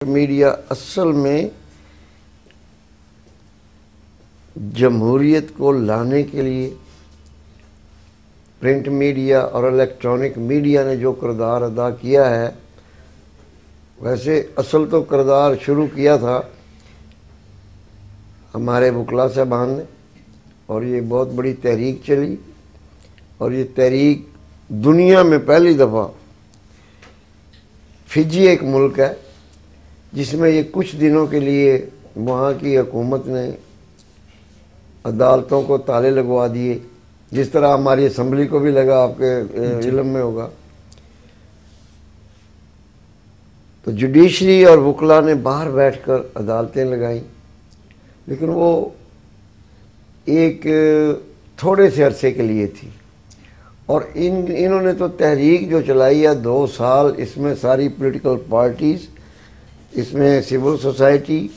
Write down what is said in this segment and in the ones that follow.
Media اصل میں جمہوریت کو لانے کے لیے پرنٹ میڈیا اور الیکٹرانک میڈیا نے جو کردار ادا کیا ہے، ویسے اصل تو کردار شروع کیا تھا ہمارے وکلا صاحبان نے، اور یہ بہت بڑی تحریک چلی، اور یہ تحریک دنیا میں پہلی دفعہ، فجی ایک ملک ہے جس میں یہ کچھ دنوں کے لیے وہاں کی حکومت نے عدالتوں کو تالے لگوا دیے، جس طرح ہماری اسمبلی کو بھی لگا، آپ کے علم میں ہوگا۔ تو جوڈیشری اور وکلا نے باہر بیٹھ کر عدالتیں لگائیں، لیکن وہ ایک تھوڑے سے عرصے کے لیے تھی، اور انہوں نے تو تحریک جو چلائی ہے 2 سال، اس میں ساری پولیٹیکل پارٹیز، اس میں civil society,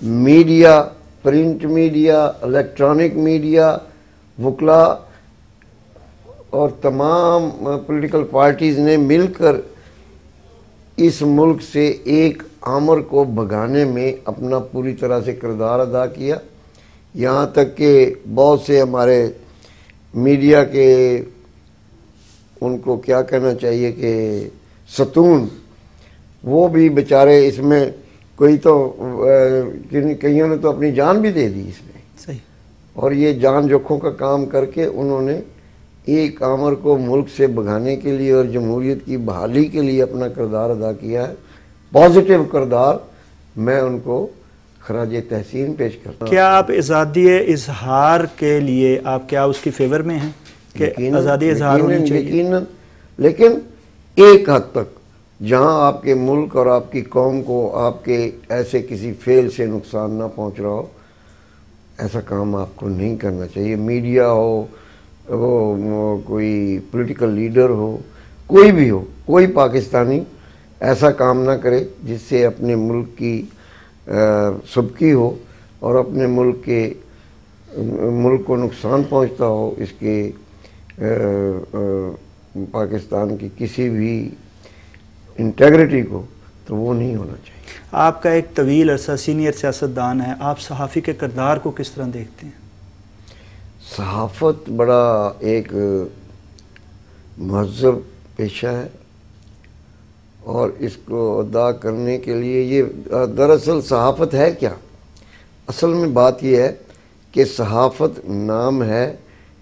media, print media, electronic media, وکلا اور تمام پولیٹیکل پارٹیز نے مل کر اس ملک سے ایک آمر کو بھگانے میں اپنا پوری طرح سے کردار ادا کیا، یہاں تک کہ بہت سے ہمارے میڈیا کے، ان کو کیا کہنا چاہیے کہ ستون، وہ بھی بیچارے اس میں کوئی تو کئیوں نے تو اپنی جان بھی دے دی اس میں، صحیح، اور یہ جان جوکھوں کا کام کر کے انہوں نے ایک آمر کو ملک سے بھگانے کے لیے اور جمہوریت کی بحالی کے لیے اپنا کردار ادا کیا ہے، پازیٹیو کردار۔ میں ان کو خراج تحسین پیش کرتا ہوں۔ کیا آپ آزادی اظہار کے لیے آپ کیا اس کی فیور میں ہیں کہ آزادی اظہار ہونی چاہیے؟ یقیناً، لیکن ایک حد تک، جہاں آپ کے ملک اور آپ کی قوم کو آپ کے ایسے کسی فعل سے نقصان نہ پہنچ رہا ہو، ایسا کام آپ کو نہیں کرنا چاہیے۔ میڈیا ہو، وہ کوئی پولیٹیکل لیڈر ہو، کوئی بھی ہو، کوئی پاکستانی ایسا کام نہ کرے جس سے اپنے ملک کی سبکی ہو اور اپنے ملک کو نقصان پہنچتا ہو، اس کے پاکستان کی کسی بھی انٹیگریٹی کو، تو وہ نہیں ہونا چاہیے۔ آپ کا ایک طویل عرصہ سینئر سیاستدان ہے، آپ صحافی کے کردار کو کس طرح دیکھتے ہیں؟ صحافت بڑا ایک مہذب پیشہ ہے، اور اس کو ادا کرنے کے لیے یہ دراصل صحافت ہے کیا؟ اصل میں بات یہ ہے کہ صحافت نام ہے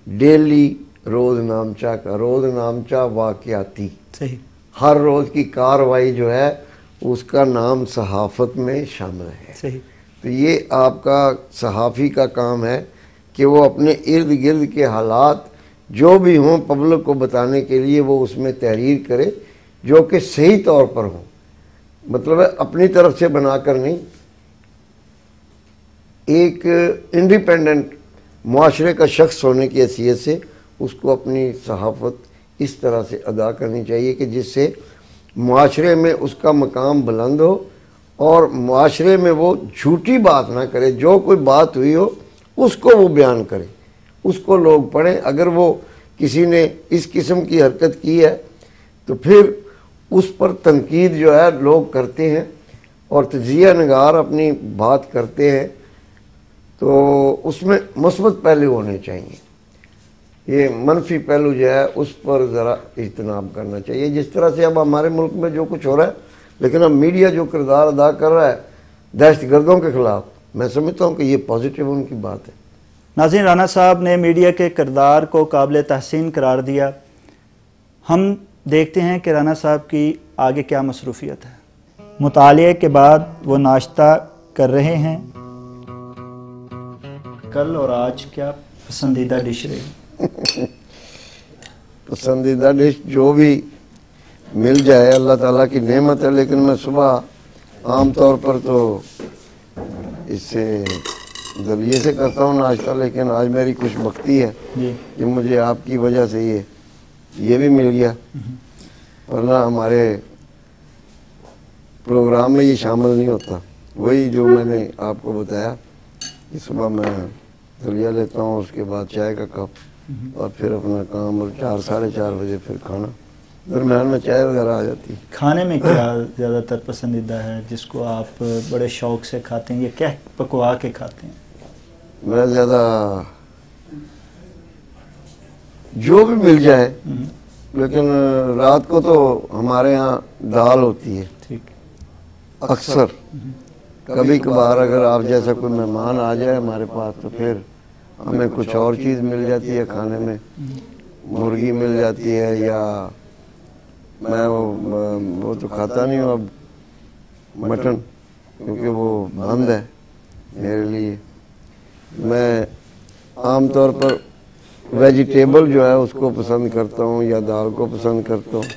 ڈیلی روز نامچہ کا، روز نامچہ واقعاتی، صحیح، ہر روز کی کارروائی جو ہے اس کا نام صحافت میں شامل ہے۔ صحیح، تو یہ آپ کا صحافی کا کام ہے کہ وہ اپنے ارد گرد کے حالات جو بھی ہوں پبلک کو بتانے کے لیے وہ اس میں تحریر کرے جو کہ صحیح طور پر ہوں، مطلب ہے اپنی طرف سے بنا کر نہیں، ایک انڈیپینڈنٹ معاشرے کا شخص ہونے کی حیثیت سے اس کو اپنی صحافت اس طرح سے ادا کرنی چاہیے کہ جس سے معاشرے میں اس کا مقام بلند ہو، اور معاشرے میں وہ جھوٹی بات نہ کرے، جو کوئی بات ہوئی ہو اس کو وہ بیان کرے، اس کو لوگ پڑھیں۔ اگر وہ کسی نے اس قسم کی حرکت کی ہے تو پھر اس پر تنقید جو ہے لوگ کرتے ہیں، اور تجزیہ نگار اپنی بات کرتے ہیں، تو اس میں مثبت پہلو ہونے چاہیے، یہ منفی پہلو جو ہے اس پر ذرا اجتناب کرنا چاہیے۔ جس طرح سے اب ہمارے ملک میں جو کچھ ہو رہا ہے، لیکن اب میڈیا جو کردار ادا کر رہا ہے دہشت گردوں کے خلاف، میں سمجھتا ہوں کہ یہ پازیٹیو ان کی بات ہے۔ ناظرین، رانا صاحب نے میڈیا کے کردار کو قابل تحسین قرار دیا۔ ہم دیکھتے ہیں کہ رانا صاحب کی آگے کیا مصروفیت ہے۔ مطالعے کے بعد وہ ناشتہ کر رہے ہیں۔ کل اور آج کیا پسندیدہ ڈش رہی؟ پسندیدہ ڈش جو بھی مل جائے اللہ تعالیٰ کی نعمت ہے، لیکن میں صبح عام طور پر تو اس سے ذریعے سے کرتا ہوں ناشتہ، لیکن آج میری خوش بختی ہے کہ مجھے آپ کی وجہ سے یہ بھی مل گیا، ورنہ ہمارے پروگرام میں یہ شامل نہیں ہوتا۔ وہی جو میں نے آپ کو بتایا کہ صبح میں دلیا لیتا ہوں، اس کے بعد چائے کا کپ، اور پھر اپنا کام، اور 4 ساڑھے 4 بجے پھر کھانا۔ درمیان میں چائے وغیرہ آ جاتی. کھانے میں کیا زیادہ تر پسندیدہ ہے جس کو آپ بڑے شوق سے کھاتے ہیں، یا کیا پکوا کے کھاتے ہیں؟ میں زیادہ جو بھی مل جائے، لیکن رات کو تو ہمارے ہاں دال ہوتی ہے ٹھیک. اکثر. کبھی کبھار اگر آپ جیسا کوئی مہمان آ جائے ہمارے پاس تو پھر ہمیں کچھ اور چیز مل جاتی ہے کھانے میں. مرغی مل جاتی ہے، یا میں وہ تو کھاتا نہیں ہوں اب مٹن، کیونکہ وہ بند ہے میرے لیے. میں عام طور پر ویجیٹیبل جو ہے اس کو پسند کرتا ہوں، یا دال کو پسند کرتا ہوں.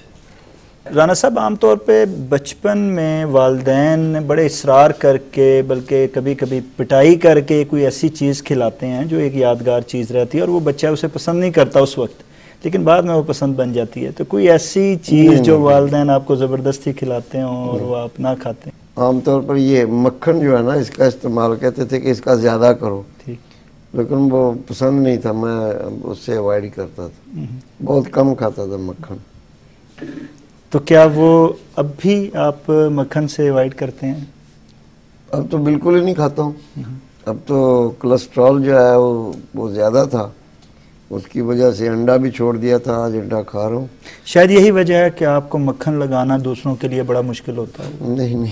رانا صاحب، عام طور پہ بچپن میں والدین بڑے اصرار کر کے، بلکہ کبھی کبھی پٹائی کر کے کوئی ایسی چیز کھلاتے ہیں جو ایک یادگار چیز رہتی ہے، اور وہ بچہ اسے پسند نہیں کرتا اس وقت، لیکن بعد میں وہ پسند بن جاتی ہے. تو کوئی ایسی چیز جو والدین آپ کو زبردستی کھلاتے ہیں اور وہ آپ نہ کھاتے ہیں؟ عام طور پر یہ مکھن جو ہے نا، اس کا استعمال کہتے تھے کہ اس کا زیادہ کرو، ٹھیک. لیکن وہ پسند نہیں تھا، میں اس سے اوائڈ کرتا تھا، بہت کم کھاتا تھا مکھن. تو کیا وہ اب بھی آپ مکھن سے اوائڈ کرتے ہیں؟ اب تو بالکل ہی نہیں کھاتا ہوں. اب تو کولیسٹرول جو ہے وہ زیادہ تھا، اس کی وجہ سے انڈا بھی چھوڑ دیا تھا. آج انڈا کھا رہا ہوں. شاید یہی وجہ ہے کہ آپ کو مکھن لگانا دوسروں کے لیے بڑا مشکل ہوتا ہے. نہیں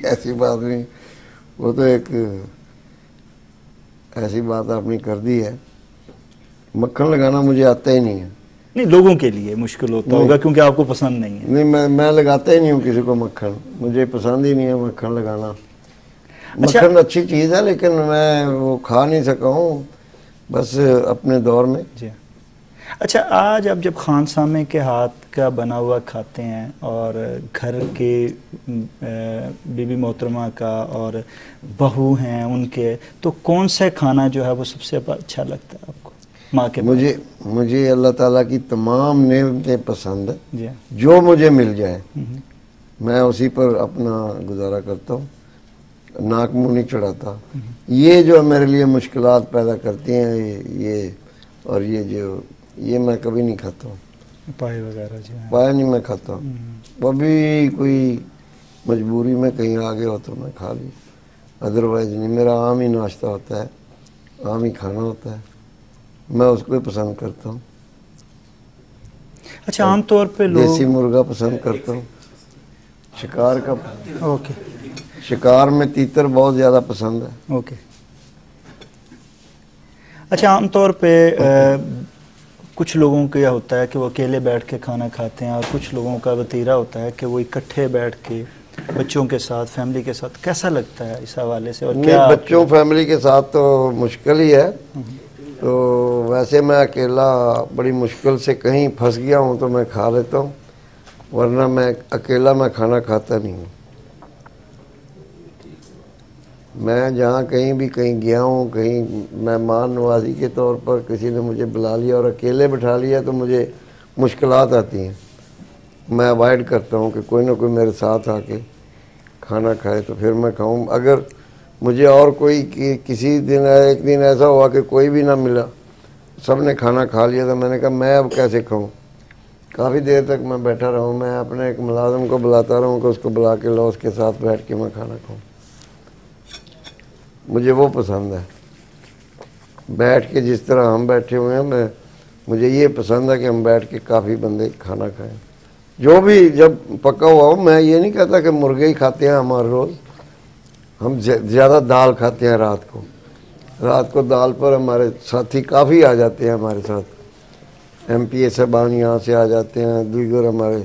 ایسی بات نہیں، وہ تو ایک ایسی بات آپ نے کر دی ہے. مکھن لگانا مجھے آتا ہی نہیں ہے. نہیں، لوگوں کے لیے مشکل ہوتا ہوگا کیونکہ آپ کو پسند نہیں ہے. نہیں، میں لگاتا ہی نہیں ہوں کسی کو مکھن. مجھے پسند ہی نہیں ہے مکھن لگانا. مکھن اچھی چیز ہے لیکن میں وہ کھا نہیں سکا ہوں بس اپنے دور میں. جی. اچھا، آج آپ جب خان سامے کے ہاتھ کا بنا ہوا کھاتے ہیں اور گھر کے بی بی محترمہ کا اور بہو ہیں ان کے، تو کون سا کھانا جو ہے وہ سب سے اچھا لگتا ہے آپ کو ماں کے؟ مجھے اللہ تعالیٰ کی تمام نعمتیں پسند ہیں. جی. جو مجھے مل جائے میں اسی پر اپنا گزارا کرتا ہوں، ناک منہ نہیں چڑھاتا. یہ جو میرے لیے مشکلات پیدا کرتی ہیں یہ اور یہ میں کبھی نہیں کھاتا ہوں. پائے وغیرہ؟ جی. پائے نہیں میں کھاتا ہوں. وہ بھی کوئی مجبوری میں کہیں آگے ہو تو میں کھا لی، ادروائز نہیں. میرا عام ہی ناشتہ ہوتا ہے، عام ہی کھانا ہوتا ہے، میں اس کو ہی پسند کرتا ہوں. اچھا، عام طور پہ لوگ دیسی مرغا پسند کرتا ہوں. شکار کا اوکے. شکار میں تیتر بہت زیادہ پسند ہے. اوکے. اچھا، عام طور پہ کچھ لوگوں کا یہ ہوتا ہے کہ وہ اکیلے بیٹھ کے کھانا کھاتے ہیں، اور کچھ لوگوں کا وتیرہ ہوتا ہے کہ وہ اکٹھے بیٹھ کے بچوں کے ساتھ، فیملی کے ساتھ. کیسا لگتا ہے اس حوالے سے؟ اور کیا بچوں فیملی کے ساتھ تو مشکل ہی ہے. تو ویسے میں اکیلا بڑی مشکل سے کہیں پھنس گیا ہوں تو میں کھا لیتا ہوں، ورنہ میں اکیلا کھانا کھاتا نہیں ہوں. میں جہاں کہیں گیا ہوں، کہیں مہمان نوازی کے طور پر کسی نے مجھے بلا لیا اور اکیلے بٹھا لیا تو مجھے مشکلات آتی ہیں. میں اوائڈ کرتا ہوں کہ کوئی نہ کوئی میرے ساتھ آ کے کھانا کھائے تو پھر میں کھاؤں. اگر مجھے اور کوئی کسی دن ایک دن ایسا ہوا کہ کوئی بھی نہ ملا، سب نے کھانا کھا لیا، تو میں نے کہا میں اب کیسے کھاؤں. کافی دیر تک میں بیٹھا رہا ہوں. میں اپنے ایک ملازم کو بلاتا رہا ہوں کہ اس کو بلا کے لاؤ، اس کے ساتھ بیٹھ کے میں کھانا کھاؤں. مجھے وہ پسند ہے، بیٹھ کے جس طرح ہم بیٹھے ہوئے ہیں. مجھے یہ پسند ہے کہ ہم بیٹھ کے کافی بندے کھانا کھائیں. جو بھی جب پکا ہوا ہو، میں یہ نہیں کہتا کہ مرغے ہی کھاتے ہیں ہم ہر روز. ہم زیادہ دال کھاتے ہیں رات کو دال پر ہمارے ساتھی کافی آ جاتے ہیں ہمارے ساتھ. ایم پی اے صاحبان یہاں سے آ جاتے ہیں، دیگر ہمارے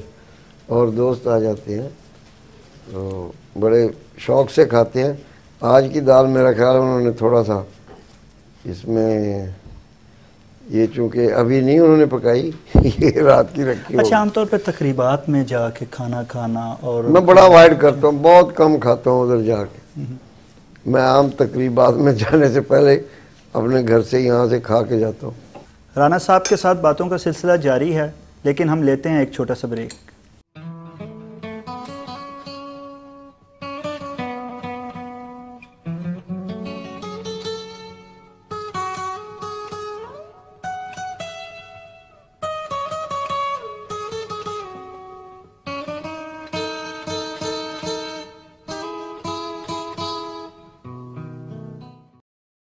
اور دوست آ جاتے ہیں، تو بڑے شوق سے کھاتے ہیں. آج کی دال میرا خیال ہے انہوں نے تھوڑا سا اس میں، یہ چونکہ ابھی نہیں انہوں نے پکائی، یہ رات کی رکھی. اچھا، عام طور پہ تقریبات میں جا کے کھانا کھانا، اور میں بڑا اوائڈ کرتا ہوں، بہت کم کھاتا ہوں ادھر جا کے. میں عام تقریبات میں جانے سے پہلے اپنے گھر سے یہاں سے کھا کے جاتا ہوں. رانا صاحب کے ساتھ باتوں کا سلسلہ جاری ہے، لیکن ہم لیتے ہیں ایک چھوٹا سا بریک.